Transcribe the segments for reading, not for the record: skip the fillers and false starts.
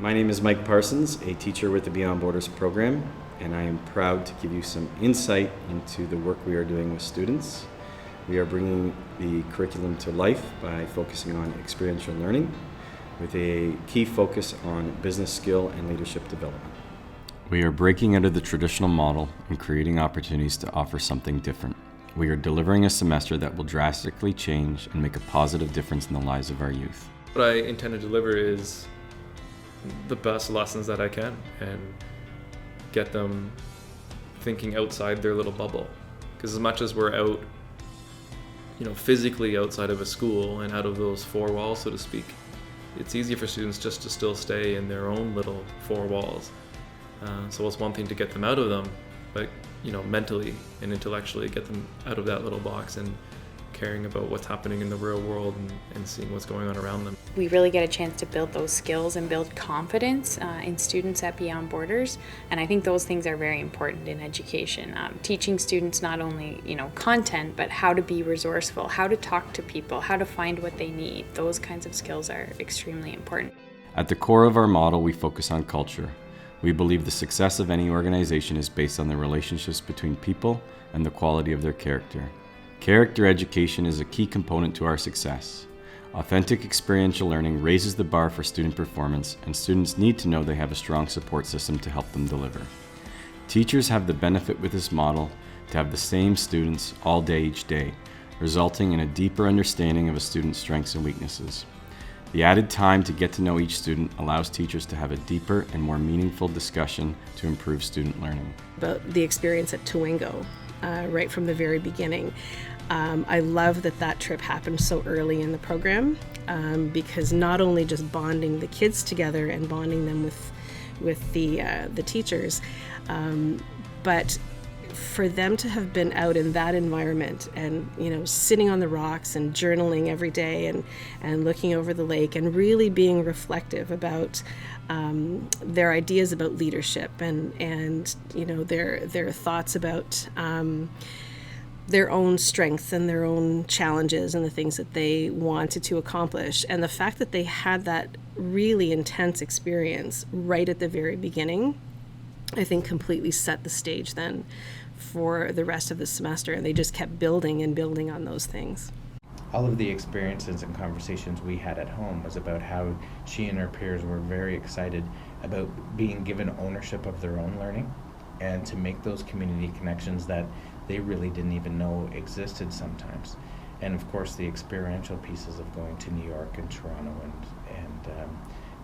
My name is Mike Parsons, a teacher with the Beyond Borders program, and I am proud to give you some insight into the work we are doing with students. We are bringing the curriculum to life by focusing on experiential learning with a key focus on business skill and leadership development. We are breaking out of the traditional model and creating opportunities to offer something different. We are delivering a semester that will drastically change and make a positive difference in the lives of our youth. What I intend to deliver is the best lessons that I can and get them thinking outside their little bubble. Because as much as we're out, physically outside of a school and out of those four walls, so to speak, it's easy for students just to still stay in their own little four walls. So it's one thing to get them out of them, but mentally and intellectually get them out of that little box and caring about what's happening in the real world and seeing what's going on around them. We really get a chance to build those skills and build confidence in students at Beyond Borders, and I think those things are very important in education. Teaching students not only content, but how to be resourceful, how to talk to people, how to find what they need. Those kinds of skills are extremely important. At the core of our model, we focus on culture. We believe the success of any organization is based on the relationships between people and the quality of their character. Character education is a key component to our success. Authentic experiential learning raises the bar for student performance, and students need to know they have a strong support system to help them deliver. Teachers have the benefit with this model to have the same students all day each day, resulting in a deeper understanding of a student's strengths and weaknesses. The added time to get to know each student allows teachers to have a deeper and more meaningful discussion to improve student learning. About the experience at Towingo, right from the very beginning. I love that trip happened so early in the program because not only just bonding the kids together and bonding them with the teachers, but for them to have been out in that environment and sitting on the rocks and journaling every day and looking over the lake and really being reflective about their ideas about leadership and their thoughts about their own strengths and their own challenges and the things that they wanted to accomplish, and the fact that they had that really intense experience right at the very beginning, I think completely set the stage then for the rest of the semester, and they just kept building and building on those things. All of the experiences and conversations we had at home was about how she and her peers were very excited about being given ownership of their own learning and to make those community connections that they really didn't even know existed sometimes. And of course the experiential pieces of going to New York and Toronto and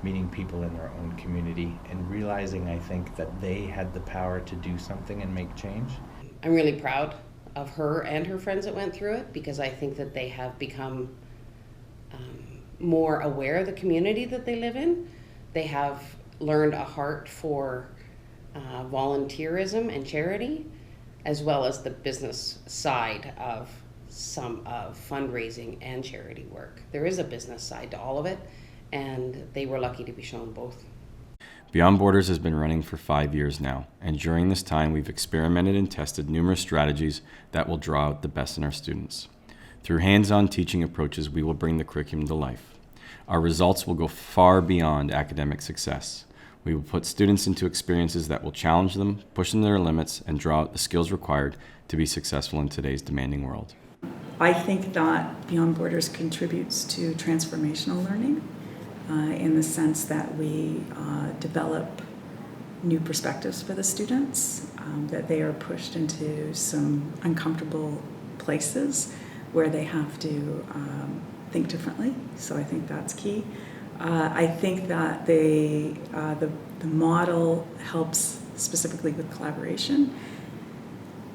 meeting people in their own community and realizing, I think, that they had the power to do something and make change. I'm really proud of her and her friends that went through it because I think that they have become more aware of the community that they live in. They have learned a heart for volunteerism and charity, as well as the business side of some of fundraising and charity work. There is a business side to all of it, and they were lucky to be shown both. Beyond Borders has been running for 5 years now, and during this time we've experimented and tested numerous strategies that will draw out the best in our students. Through hands-on teaching approaches, we will bring the curriculum to life. Our results will go far beyond academic success. We will put students into experiences that will challenge them, push them to their limits, and draw out the skills required to be successful in today's demanding world. I think that Beyond Borders contributes to transformational learning in the sense that we develop new perspectives for the students, that they are pushed into some uncomfortable places where they have to think differently. So I think that's key. I think that the model helps specifically with collaboration.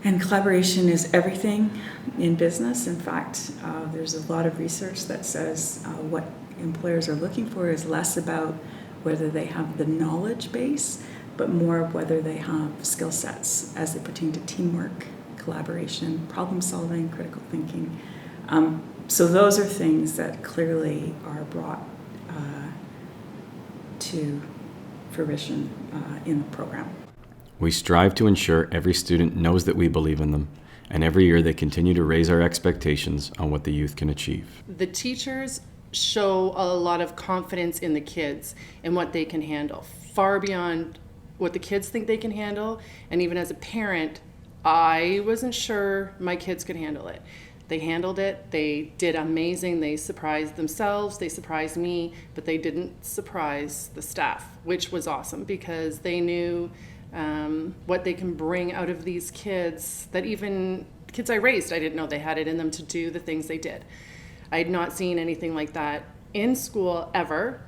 And collaboration is everything in business. In fact, there's a lot of research that says what employers are looking for is less about whether they have the knowledge base, but more of whether they have skill sets as they pertain to teamwork, collaboration, problem solving, critical thinking. So those are things that clearly are brought to fruition in the program. We strive to ensure every student knows that we believe in them, and every year they continue to raise our expectations on what the youth can achieve. The teachers show a lot of confidence in the kids and what they can handle, far beyond what the kids think they can handle. And even as a parent, I wasn't sure my kids could handle it. They handled it. They did amazing. They surprised themselves. They surprised me, but they didn't surprise the staff, which was awesome because they knew what they can bring out of these kids, that even kids I raised, I didn't know they had it in them to do the things they did. I had not seen anything like that in school ever,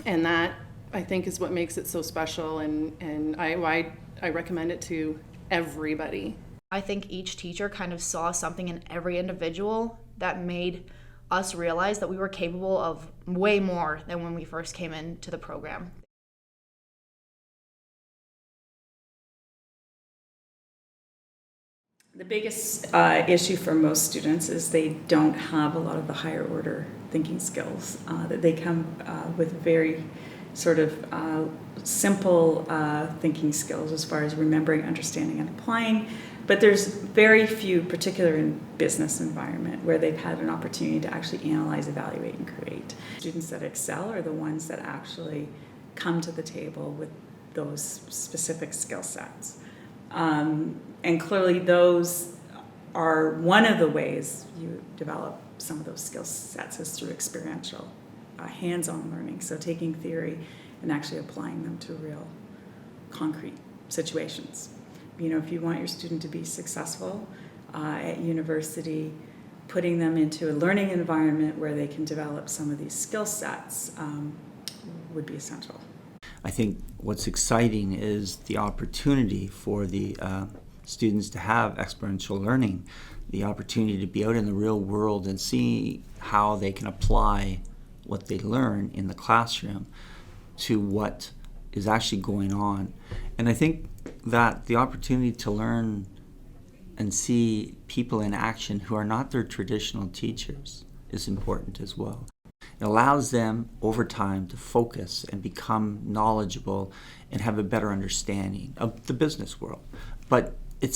and that I think is what makes it so special, and I recommend it to everybody. I think each teacher kind of saw something in every individual that made us realize that we were capable of way more than when we first came into the program. The biggest issue for most students is they don't have a lot of the higher order thinking skills. That they come with very sort of simple thinking skills as far as remembering, understanding, and applying. But there's very few, particularly in business environment, where they've had an opportunity to actually analyze, evaluate, and create. Students that excel are the ones that actually come to the table with those specific skill sets. And clearly those are one of the ways you develop some of those skill sets is through experiential, hands-on learning. So taking theory and actually applying them to real concrete situations. You know, if you want your student to be successful at university, putting them into a learning environment where they can develop some of these skill sets would be essential. I think what's exciting is the opportunity for the students to have experiential learning, the opportunity to be out in the real world and see how they can apply what they learn in the classroom to what is actually going on. And I think that the opportunity to learn and see people in action who are not their traditional teachers is important as well. It allows them over time to focus and become knowledgeable and have a better understanding of the business world. But they're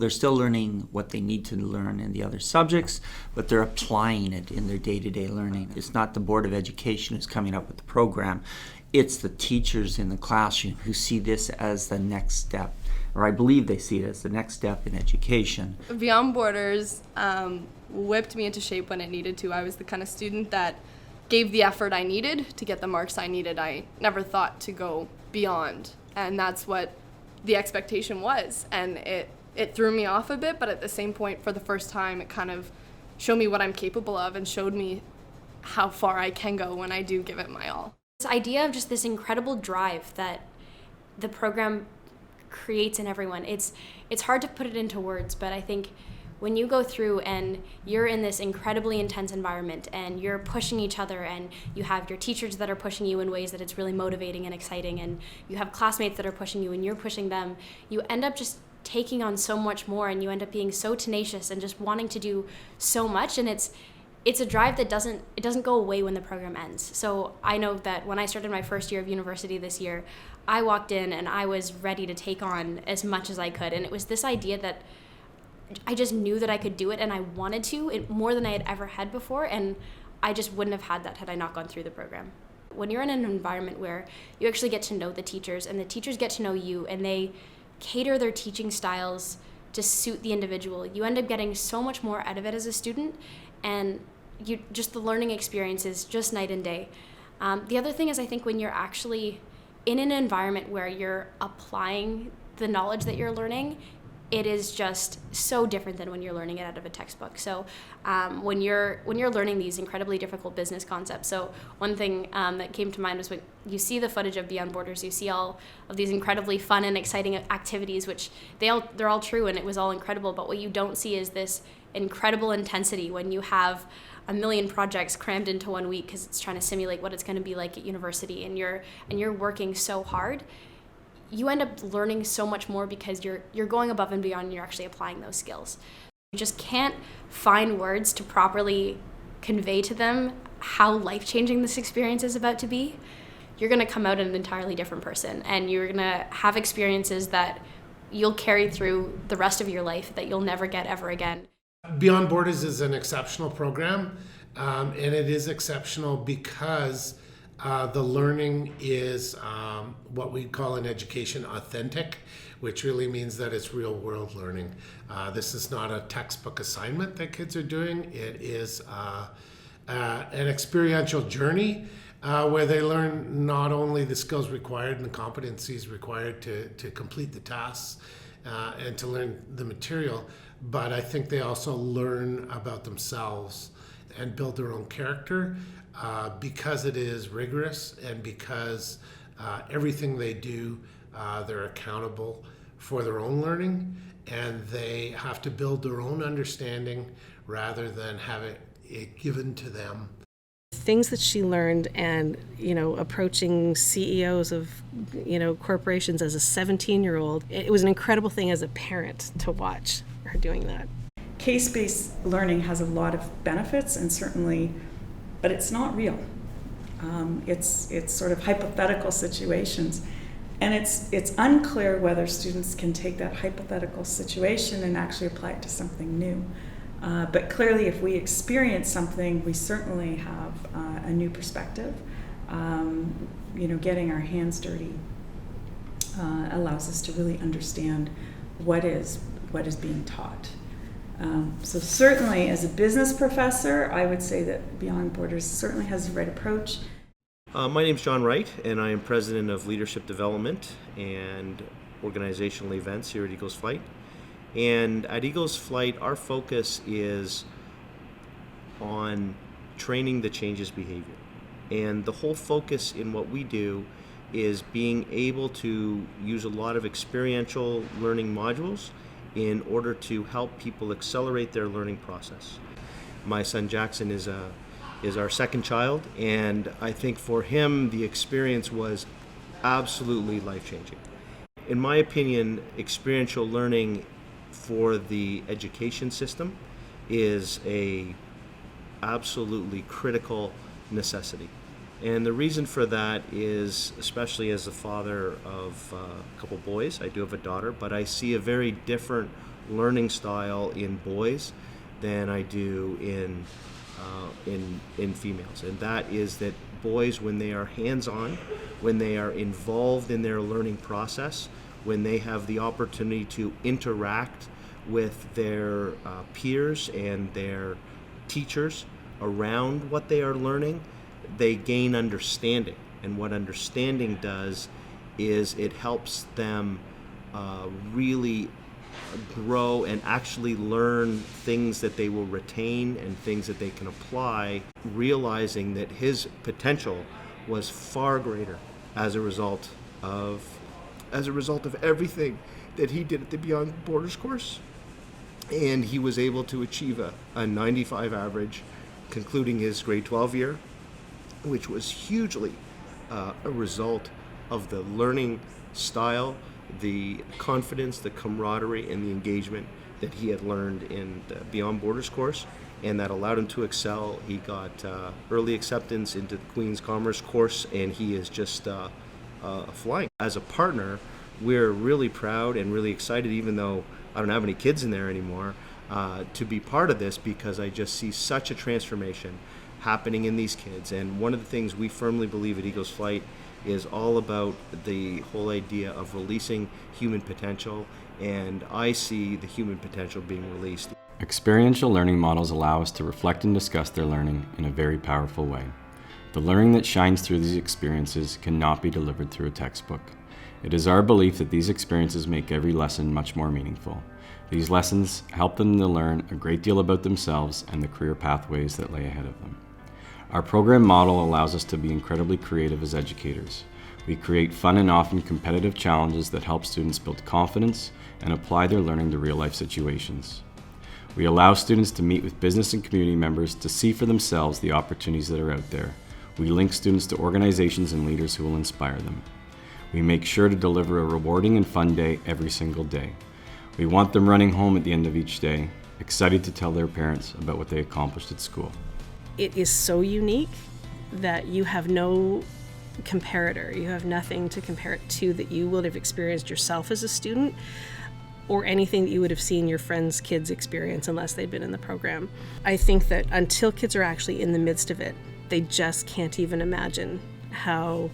still learning what they need to learn in the other subjects, but they're applying it in their day-to-day learning. It's not the Board of Education who's coming up with the program. It's the teachers in the classroom who see this as the next step, or I believe they see it as the next step in education. Beyond Borders whipped me into shape when it needed to. I was the kind of student that gave the effort I needed to get the marks I needed. I never thought to go beyond, and that's what the expectation was. And it threw me off a bit, but at the same point, for the first time, it kind of showed me what I'm capable of and showed me how far I can go when I do give it my all. This idea of just this incredible drive that the program creates in everyone, it's hard to put it into words, but I think when you go through and you're in this incredibly intense environment and you're pushing each other and you have your teachers that are pushing you in ways that it's really motivating and exciting, and you have classmates that are pushing you and you're pushing them, you end up just taking on so much more, and you end up being so tenacious and just wanting to do so much. And it's a drive that doesn't go away when the program ends. So I know that when I started my first year of university this year, I walked in and I was ready to take on as much as I could. And it was this idea that I just knew that I could do it, and I wanted to, more than I had ever had before, and I just wouldn't have had that had I not gone through the program. When you're in an environment where you actually get to know the teachers, and the teachers get to know you, and they cater their teaching styles to suit the individual, you end up getting so much more out of it as a student, and the learning experience is just night and day. The other thing is, I think when you're actually in an environment where you're applying the knowledge that you're learning, it is just so different than when you're learning it out of a textbook. So when you're learning these incredibly difficult business concepts, so one thing that came to mind was when you see the footage of Beyond Borders, you see all of these incredibly fun and exciting activities, which they're all true and it was all incredible, but what you don't see is this incredible intensity when you have a million projects crammed into 1 week because it's trying to simulate what it's going to be like at university, and you're working so hard. You end up learning so much more because you're going above and beyond and you're actually applying those skills. You just can't find words to properly convey to them how life-changing this experience is about to be. You're going to come out an entirely different person, and you're going to have experiences that you'll carry through the rest of your life that you'll never get ever again. Beyond Borders is an exceptional program, and it is exceptional because the learning is what we call in education authentic, which really means that it's real world learning. This is not a textbook assignment that kids are doing. It is an experiential journey where they learn not only the skills required and the competencies required to complete the tasks and to learn the material, but I think they also learn about themselves and build their own character because it is rigorous and because everything they do, they're accountable for their own learning, and they have to build their own understanding rather than have it given to them. Things that she learned, and approaching CEOs of corporations as a 17-year-old, it was an incredible thing as a parent to watch her doing that. Case-based learning has a lot of benefits, and certainly, but it's not real. It's sort of hypothetical situations, and it's unclear whether students can take that hypothetical situation and actually apply it to something new. But clearly, if we experience something, we certainly have a new perspective. Getting our hands dirty allows us to really understand what is being taught. So certainly, as a business professor, I would say that Beyond Borders certainly has the right approach. My name is John Wright, and I am President of Leadership Development and Organizational Events here at Eagles Flight. And at Eagles Flight, our focus is on training that changes behavior. And the whole focus in what we do is being able to use a lot of experiential learning modules in order to help people accelerate their learning process. My son Jackson is our second child, and I think for him the experience was absolutely life-changing. In my opinion, experiential learning for the education system is a absolutely critical necessity. And the reason for that is, especially as a father of a couple boys, I do have a daughter, but I see a very different learning style in boys than I do in females. And that is that boys, when they are hands-on, when they are involved in their learning process, when they have the opportunity to interact with their peers and their teachers around what they are learning, they gain understanding. And what understanding does is it helps them really grow and actually learn things that they will retain and things that they can apply, realizing that his potential was far greater as a result of everything that he did at the Beyond Borders course. And he was able to achieve a 95 average, concluding his grade 12 year, which was hugely a result of the learning style, the confidence, the camaraderie, and the engagement that he had learned in the Beyond Borders course, and that allowed him to excel. He got early acceptance into the Queen's Commerce course, and he is just flying. As a partner, we're really proud and really excited, even though I don't have any kids in there anymore, to be part of this, because I just see such a transformation happening in these kids. And one of the things we firmly believe at Eagles Flight is all about the whole idea of releasing human potential, and I see the human potential being released. Experiential learning models allow us to reflect and discuss their learning in a very powerful way. The learning that shines through these experiences cannot be delivered through a textbook. It is our belief that these experiences make every lesson much more meaningful. These lessons help them to learn a great deal about themselves and the career pathways that lay ahead of them. Our program model allows us to be incredibly creative as educators. We create fun and often competitive challenges that help students build confidence and apply their learning to real-life situations. We allow students to meet with business and community members to see for themselves the opportunities that are out there. We link students to organizations and leaders who will inspire them. We make sure to deliver a rewarding and fun day every single day. We want them running home at the end of each day, excited to tell their parents about what they accomplished at school. It is so unique that you have no comparator. You have nothing to compare it to that you would have experienced yourself as a student. or anything that you would have seen your friends' kids experience unless they'd been in the program. I think that until kids are actually in the midst of it, they just can't even imagine how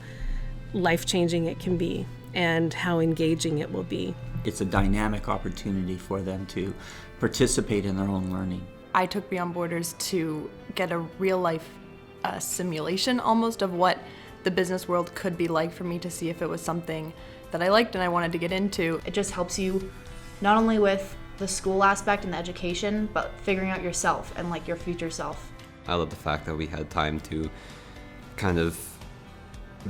life-changing it can be and how engaging it will be. It's a dynamic opportunity for them to participate in their own learning. I took Beyond Borders to get a real-life simulation almost of what the business world could be like for me, to see if it was something that I liked and I wanted to get into. It just helps you not only with the school aspect and the education, but figuring out yourself and like your future self. I love the fact that we had time to kind of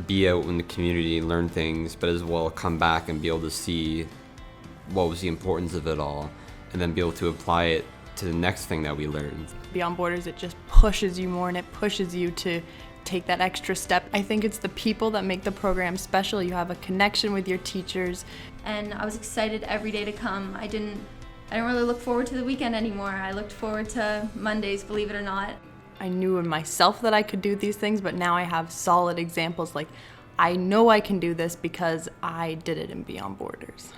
be out in the community, learn things, but as well come back and be able to see what was the importance of it all, and then be able to apply it to the next thing that we learned. Beyond Borders, it just pushes you more and it pushes you to take that extra step. I think it's the people that make the program special. You have a connection with your teachers. And I was excited every day to come. I didn't really look forward to the weekend anymore. I looked forward to Mondays, believe it or not. I knew in myself that I could do these things, but now I have solid examples like I know I can do this because I did it in Beyond Borders.